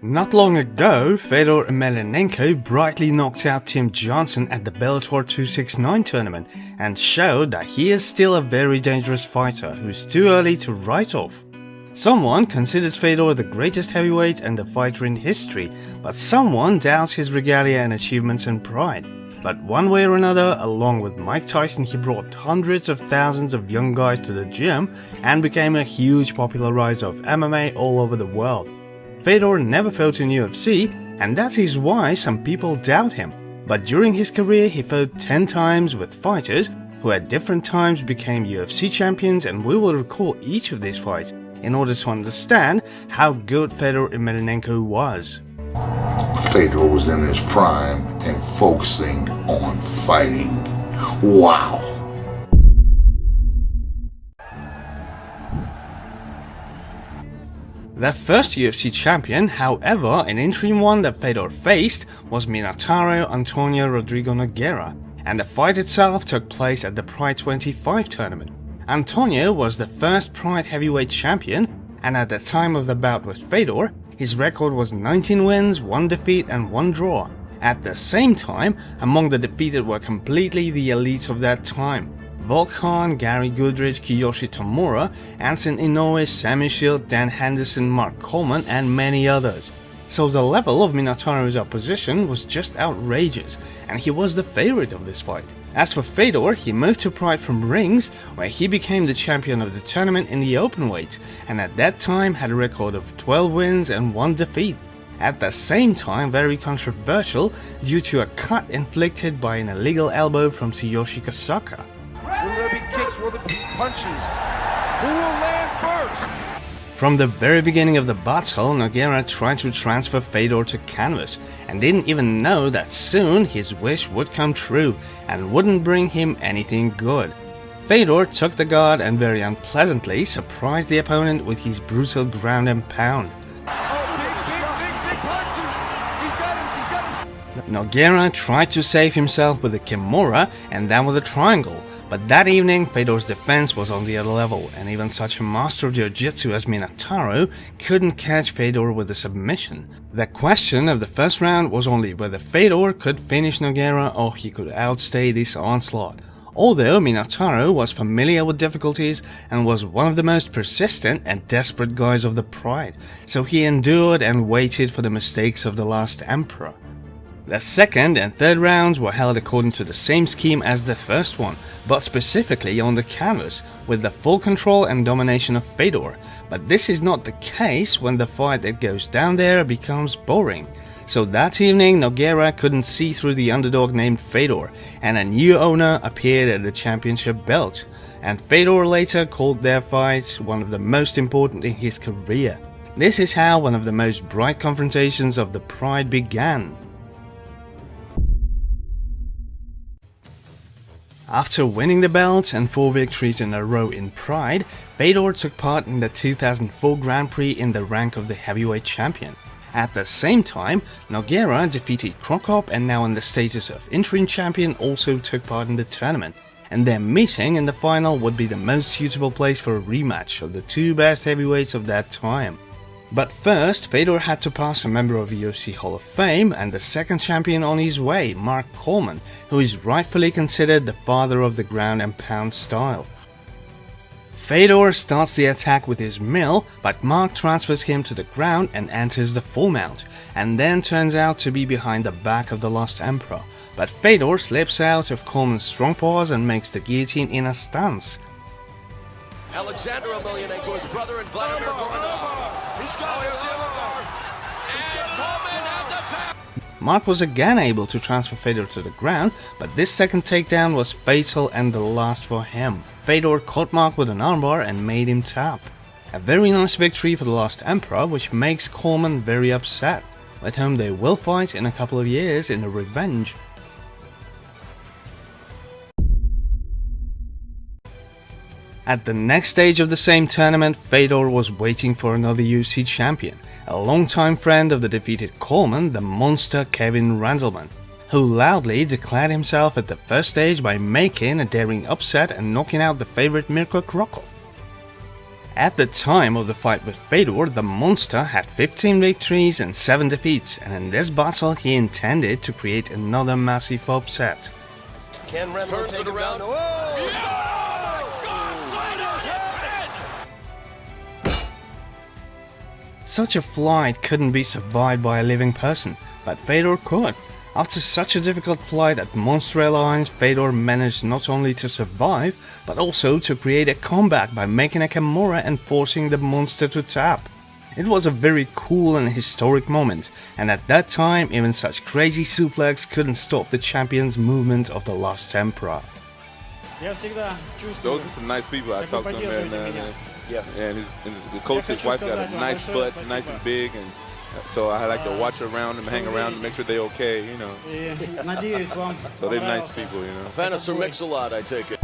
Not long ago, Fedor Emelianenko brightly knocked out Tim Johnson at the Bellator 269 tournament and showed that he is still a very dangerous fighter who's too early to write off. Someone considers Fedor the greatest heavyweight and the fighter in history, but someone doubts his regalia and achievements and pride. But one way or another, along with Mike Tyson, he brought hundreds of thousands of young guys to the gym and became a huge popularizer of MMA all over the world. Fedor never fought in UFC, and that is why some people doubt him. But during his career, he fought 10 times with fighters who at different times became UFC champions, and we will recall each of these fights in order to understand how good Fedor Emelianenko was. Fedor was in his prime and focusing on fighting. Wow! The first UFC champion, however, an interim one that Fedor faced, was Minotauro Antonio Rodrigo Nogueira, and the fight itself took place at the Pride 25 tournament. Antonio was the first Pride heavyweight champion, and at the time of the bout with Fedor, his record was 19 wins, 1 defeat and 1 draw. At the same time, among the defeated were completely the elites of that time. Volkan, Gary Goodrich, Kiyoshi Tamura, Anson Inoue, Sammy Shield, Dan Henderson, Mark Coleman and many others. So the level of Minotauro's opposition was just outrageous, and he was the favorite of this fight. As for Fedor, he moved to Pride from Rings, where he became the champion of the tournament in the open weight, and at that time had a record of 12 wins and 1 defeat. At the same time, very controversial due to a cut inflicted by an illegal elbow from Tsuyoshi Kasaka. Will there be kicks? Will there be punches? Who will land first? From the very beginning of the battle, Nogueira tried to transfer Fedor to canvas and didn't even know that soon his wish would come true and wouldn't bring him anything good. Fedor took the guard and very unpleasantly surprised the opponent with his brutal ground and pound. Big punches! He's got him! Nogueira tried to save himself with a Kimura and then with a triangle. But that evening, Fedor's defense was on the other level, and even such a master of jiu-jitsu as Minotauro couldn't catch Fedor with a submission. The question of the first round was only whether Fedor could finish Nogueira or he could outstay this onslaught. Although Minotauro was familiar with difficulties and was one of the most persistent and desperate guys of the Pride, so he endured and waited for the mistakes of the last emperor. The second and third rounds were held according to the same scheme as the first one, but specifically on the canvas, with the full control and domination of Fedor. But this is not the case when the fight that goes down there becomes boring. So that evening, Nogueira couldn't see through the underdog named Fedor, and a new owner appeared at the championship belt. And Fedor later called their fight one of the most important in his career. This is how one of the most bright confrontations of the Pride began. After winning the belt and 4 victories in a row in Pride, Fedor took part in the 2004 Grand Prix in the rank of the heavyweight champion. At the same time, Nogueira defeated Krokop and now in the status of interim champion also took part in the tournament, and their meeting in the final would be the most suitable place for a rematch of the 2 best heavyweights of that time. But first, Fedor had to pass a member of the UFC Hall of Fame and the second champion on his way, Mark Coleman, who is rightfully considered the father of the ground and pound style. Fedor starts the attack with his mill, but Mark transfers him to the ground and enters the full mount, and then turns out to be behind the back of the Lost Emperor. But Fedor slips out of Coleman's strong paws and makes the guillotine in a stance. Alexander Emelianenko's brother and Vladimir Mark was again able to transfer Fedor to the ground, but this second takedown was fatal and the last for him. Fedor caught Mark with an armbar and made him tap. A very nice victory for the Lost Emperor, which makes Coleman very upset, with whom they will fight in a couple of years in a revenge. At the next stage of the same tournament, Fedor was waiting for another UFC champion, a longtime friend of the defeated Coleman, the monster Kevin Randleman, who loudly declared himself at the first stage by making a daring upset and knocking out the favorite Mirko Krokop. At the time of the fight with Fedor, the monster had 15 victories and 7 defeats, and in this battle he intended to create another massive upset. Can Renlo take him down? Such a flight couldn't be survived by a living person, but Fedor could. After such a difficult flight at Monster Airlines, Fedor managed not only to survive, but also to create a comeback by making a Kimura and forcing the monster to tap. It was a very cool and historic moment, and at that time even such crazy suplex couldn't stop the champion's movement of the Last Emperor. Those are some nice people. I talked to him, and the coach's wife got a nice butt, nice and big, and so I like to watch around them, hang around, and make sure they're okay, you know. So they're nice people, you know. A fan of Sir Mix-a-Lot, I take it.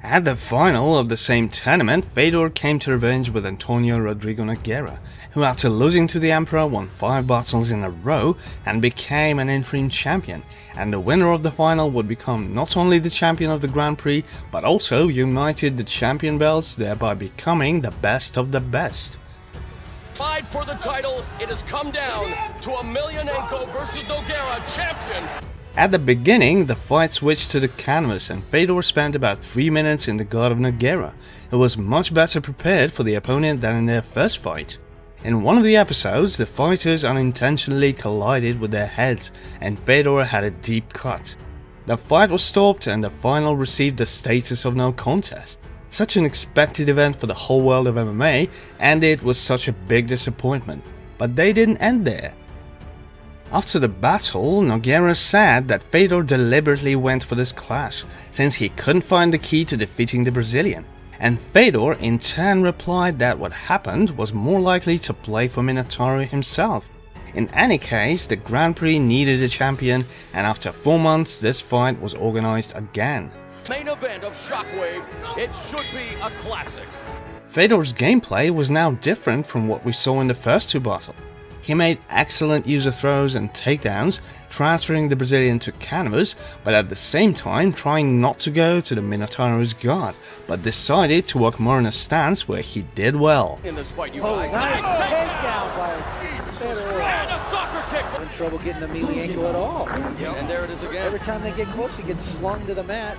At the final of the same tournament, Fedor came to revenge with Antonio Rodrigo Nogueira, who after losing to the Emperor won 5 battles in a row and became an interim champion, and the winner of the final would become not only the champion of the Grand Prix, but also united the champion belts, thereby becoming the best of the best. Fight for the title, it has come down to Emelianenko versus Nogueira, champion. At the beginning, the fight switched to the canvas and Fedor spent about 3 minutes in the guard of Nogueira, who was much better prepared for the opponent than in their first fight. In one of the episodes, the fighters unintentionally collided with their heads and Fedor had a deep cut. The fight was stopped and the final received the status of no contest. Such an expected event for the whole world of MMA, and it was such a big disappointment. But they didn't end there. After the battle, Nogueira said that Fedor deliberately went for this clash, since he couldn't find the key to defeating the Brazilian, and Fedor in turn replied that what happened was more likely to play for Minotauro himself. In any case, the Grand Prix needed a champion, and after 4 months this fight was organized again. Main event of Shockwave, it should be a classic. Fedor's gameplay was now different from what we saw in the first 2 battles. He made excellent use of throws and takedowns, transferring the Brazilian to canvas, but at the same time trying not to go to the Minotauro's guard, but decided to work more in a stance where he did well. In this fight, you guys. Nice takedown by Fedor. And a soccer kick. Having trouble getting Emelianenko at all. And there it is again. Every time they get close, he gets slung to the mat.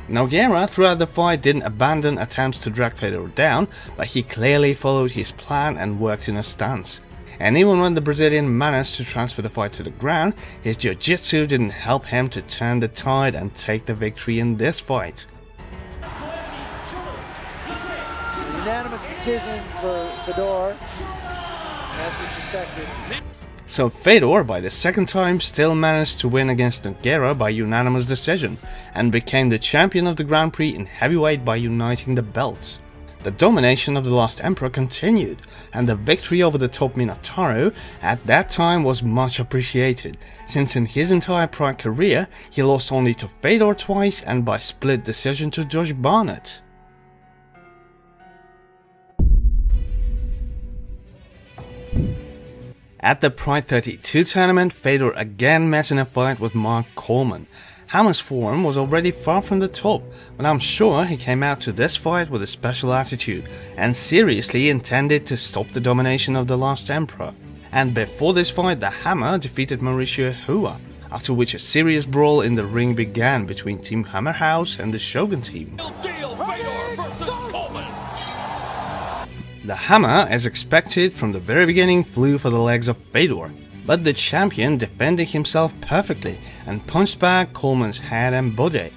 Nogueira throughout the fight didn't abandon attempts to drag Fedor down, but he clearly followed his plan and worked in a stance. And even when the Brazilian managed to transfer the fight to the ground, his jiu-jitsu didn't help him to turn the tide and take the victory in this fight. Unanimous decision for Fedor, as we suspected. So Fedor, by the second time, still managed to win against Nogueira by unanimous decision, and became the champion of the Grand Prix in heavyweight by uniting the belts. The domination of the Last Emperor continued, and the victory over the top Minotauro at that time was much appreciated, since in his entire prior career he lost only to Fedor twice and by split decision to Josh Barnett. At the Pride 32 tournament, Fedor again met in a fight with Mark Coleman. Hammer's form was already far from the top, but I'm sure he came out to this fight with a special attitude and seriously intended to stop the domination of the Last Emperor. And before this fight, the Hammer defeated Mauricio Hua, after which a serious brawl in the ring began between Team Hammerhouse and the Shogun team. Deal, Fedor versus Coleman. The Hammer, as expected from the very beginning, flew for the legs of Fedor, but the champion defended himself perfectly and punched back Coleman's head and body.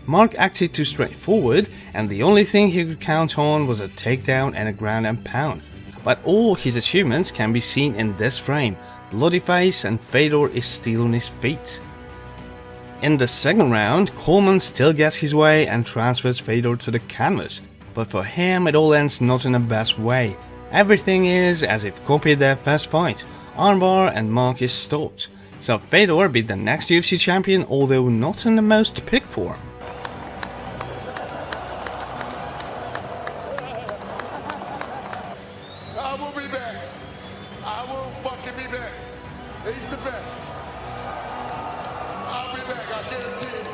Mark acted too straightforward, and the only thing he could count on was a takedown and a ground and pound. But all his achievements can be seen in this frame, bloody face, and Fedor is still on his feet. In the second round, Coleman still gets his way and transfers Fedor to the canvas, but for him it all ends not in the best way. Everything is as if copied their first fight. Armbar and Mark is stopped, so Fedor beat the next UFC champion, although not in the most peak form. I will be back. I will fucking be back. He's the best. I'll be back, I guarantee it.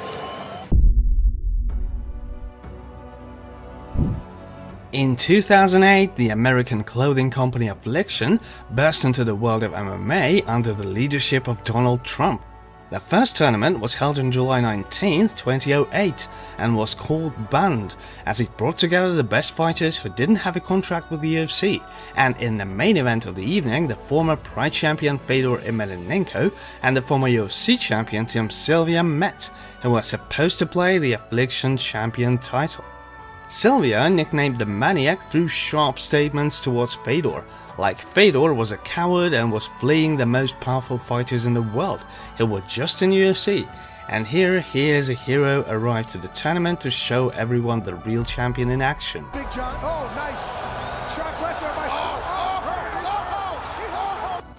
In 2008, the American clothing company Affliction burst into the world of MMA under the leadership of Donald Trump. The first tournament was held on July 19, 2008 and was called Banned, as it brought together the best fighters who didn't have a contract with the UFC, and in the main event of the evening, the former Pride champion Fedor Emelianenko and the former UFC champion Tim Sylvia met, who was supposed to play the Affliction champion title. Sylvia nicknamed the Maniac threw sharp statements towards Fedor, like Fedor was a coward and was fleeing the most powerful fighters in the world who were just in UFC, and here he is a hero arrived to the tournament to show everyone the real champion in action. Big John, oh nice. Shot Lesnar by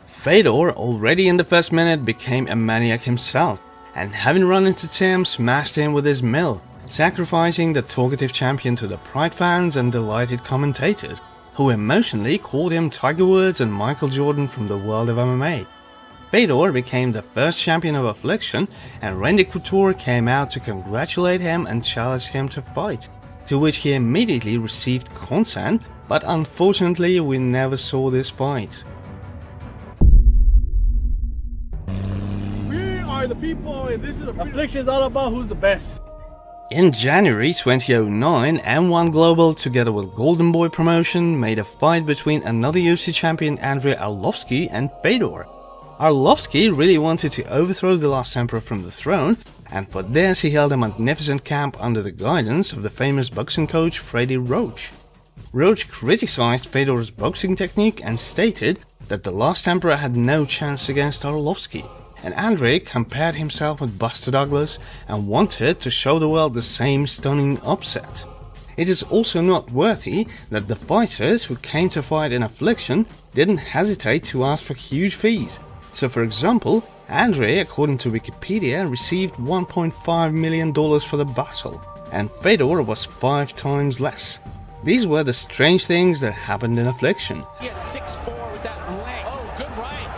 Fedor already in the first minute became a maniac himself, and having run into Tim, smashed him with his mill, sacrificing the talkative champion to the Pride fans and delighted commentators, who emotionally called him Tiger Woods and Michael Jordan from the world of MMA. Fedor became the first champion of Affliction, and Randy Couture came out to congratulate him and challenge him to fight, to which he immediately received consent, but unfortunately we never saw this fight. We are the people, and this is Affliction is all about who's the best. In January 2009, M1 Global together with Golden Boy Promotion made a fight between another UFC champion Andrei Arlovski and Fedor. Arlovski really wanted to overthrow the last emperor from the throne, and for this he held a magnificent camp under the guidance of the famous boxing coach Freddie Roach. Roach criticized Fedor's boxing technique and stated that the last emperor had no chance against Arlovski. And Andrei compared himself with Buster Douglas and wanted to show the world the same stunning upset. It is also noteworthy that the fighters who came to fight in Affliction didn't hesitate to ask for huge fees. So for example, Andrei, according to Wikipedia, received $1.5 million for the battle, and Fedor was 5 times less. These were the strange things that happened in Affliction. He had 6'4" with that leg. Oh, good right.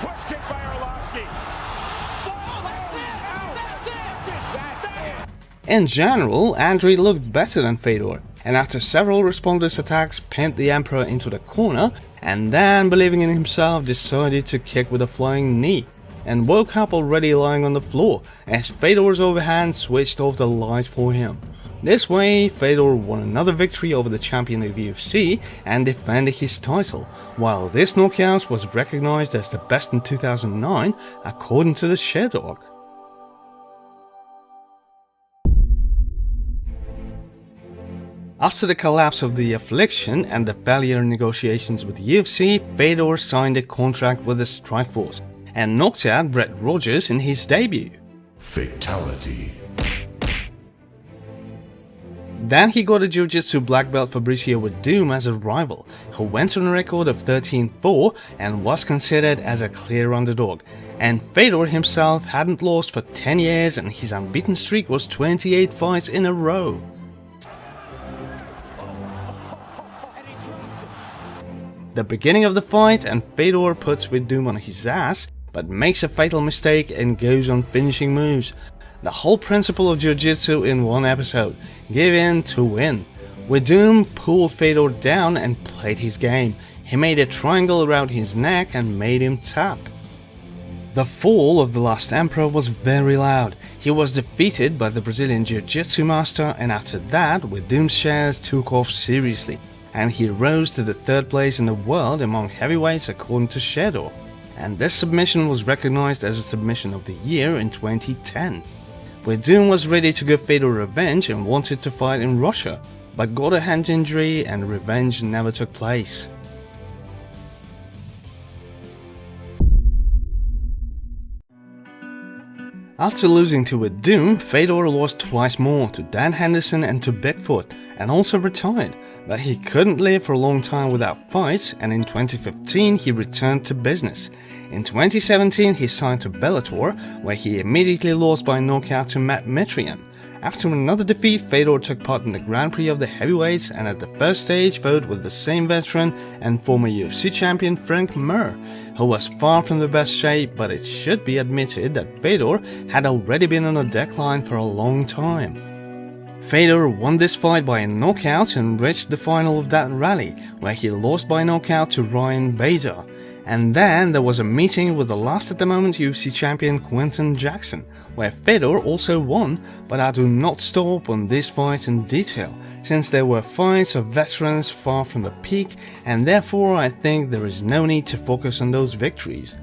Push kick by Arlovski. That's it. In general, Andrei looked better than Fedor, and after several responders' attacks pinned the Emperor into the corner, and then, believing in himself, decided to kick with a flying knee, and woke up already lying on the floor as Fedor's overhand switched off the light for him. This way, Fedor won another victory over the champion of UFC and defended his title, while this knockout was recognized as the best in 2009 according to the Sherdog. After the collapse of the Affliction and the failure negotiations with UFC, Fedor signed a contract with the Strikeforce and knocked out Brett Rogers in his debut. Fatality. Then he got a Jiu-Jitsu black belt Fabricio Werdum as a rival, who went on a record of 13-4 and was considered as a clear underdog, and Fedor himself hadn't lost for 10 years and his unbeaten streak was 28 fights in a row. The beginning of the fight, and Fedor puts Werdum on his ass, but makes a fatal mistake and goes on finishing moves. The whole principle of Jiu-Jitsu in one episode: give in to win. Werdum pulled Fedor down and played his game. He made a triangle around his neck and made him tap. The fall of the last emperor was very loud. He was defeated by the Brazilian Jiu-Jitsu master, and after that Werdum's shares took off seriously, and he rose to the 3rd place in the world among heavyweights according to Sherdog. And this submission was recognized as a submission of the year in 2010. Werdum was ready to give Fedor revenge and wanted to fight in Russia, but got a hand injury and revenge never took place. After losing to Werdum, Fedor lost twice more, to Dan Henderson and to Bigfoot, and also retired, but he couldn't live for a long time without fights, and in 2015 he returned to business. In 2017 he signed to Bellator, where he immediately lost by knockout to Matt Mitrione. After another defeat, Fedor took part in the Grand Prix of the heavyweights and at the first stage fought with the same veteran and former UFC champion Frank Mir, who was far from the best shape, but it should be admitted that Fedor had already been on a decline for a long time. Fedor won this fight by a knockout and reached the final of that rally, where he lost by knockout to Ryan Bader. And then there was a meeting with the last at the moment UFC champion Quinton Jackson, where Fedor also won, but I do not stop on this fight in detail, since there were fights of veterans far from the peak, and therefore I think there is no need to focus on those victories.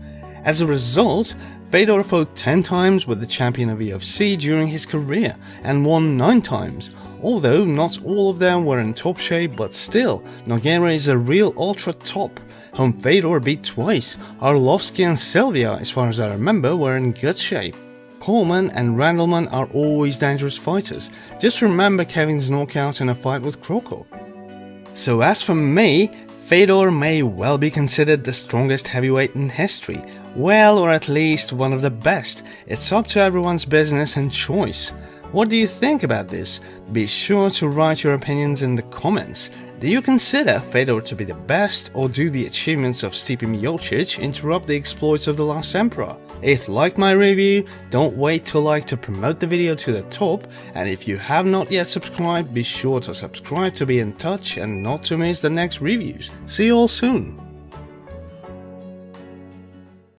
As a result, Fedor fought 10 times with the champion of UFC during his career and won 9 times. Although not all of them were in top shape, but still, Nogueira is a real ultra top, whom Fedor beat twice. Arlovski and Sylvia, as far as I remember, were in good shape. Coleman and Randleman are always dangerous fighters. Just remember Kevin's knockout in a fight with Kroko. So as for me, Fedor may well be considered the strongest heavyweight in history. Well, or at least one of the best. It's up to everyone's business and choice. What do you think about this? Be sure to write your opinions in the comments. Do you consider Fedor to be the best, or do the achievements of Stipe Miocic interrupt the exploits of the last emperor? If you liked my review, don't wait till like to promote the video to the top, and if you have not yet subscribed, be sure to subscribe to be in touch and not to miss the next reviews. See you all soon!